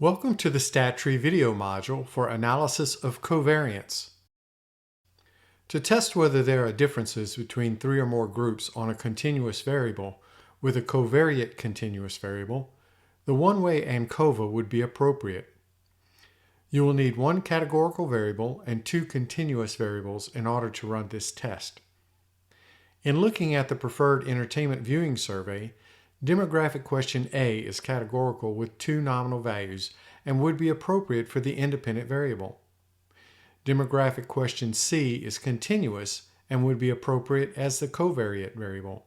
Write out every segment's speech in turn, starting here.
Welcome to the StatTree video module for analysis of covariance. To test whether there are differences between three or more groups on a continuous variable with a covariate continuous variable, the one-way ANCOVA would be appropriate. You will need one categorical variable and two continuous variables in order to run this test. In looking at the preferred entertainment viewing survey, demographic question A is categorical with two nominal values and would be appropriate for the independent variable. Demographic question C is continuous and would be appropriate as the covariate variable.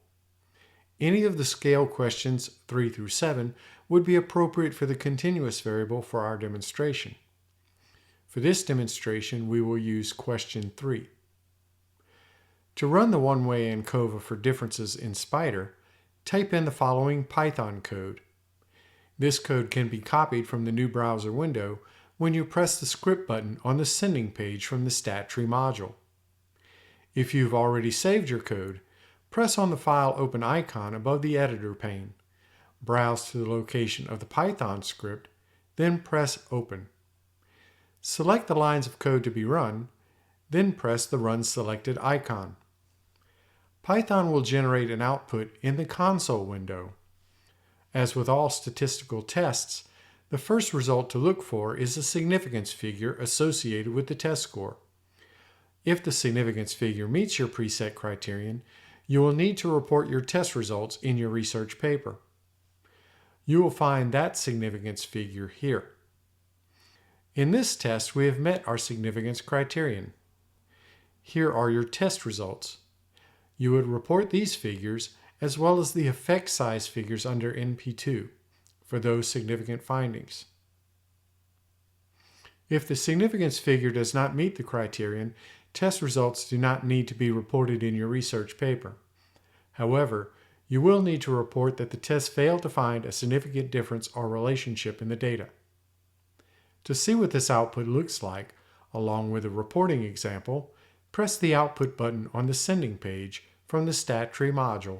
Any of the scale questions 3 through 7 would be appropriate for the continuous variable for our demonstration. For this demonstration, we will use question 3. To run the one-way ANCOVA for differences in Spider, type in the following Python code. This code can be copied from the new browser window when you press the script button on the sending page from the StatTree module. If you've already saved your code, press on the File Open icon above the editor pane. Browse to the location of the Python script, then press Open. Select the lines of code to be run, then press the Run Selected icon. Python will generate an output in the console window. As with all statistical tests, the first result to look for is the significance figure associated with the test score. If the significance figure meets your preset criterion, you will need to report your test results in your research paper. You will find that significance figure here. In this test, we have met our significance criterion. Here are your test results. You would report these figures as well as the effect size figures under NP2 for those significant findings. If the significance figure does not meet the criterion, test results do not need to be reported in your research paper. However, you will need to report that the test failed to find a significant difference or relationship in the data. To see what this output looks like, along with a reporting example, press the Output button on the sending page from the StatTree module.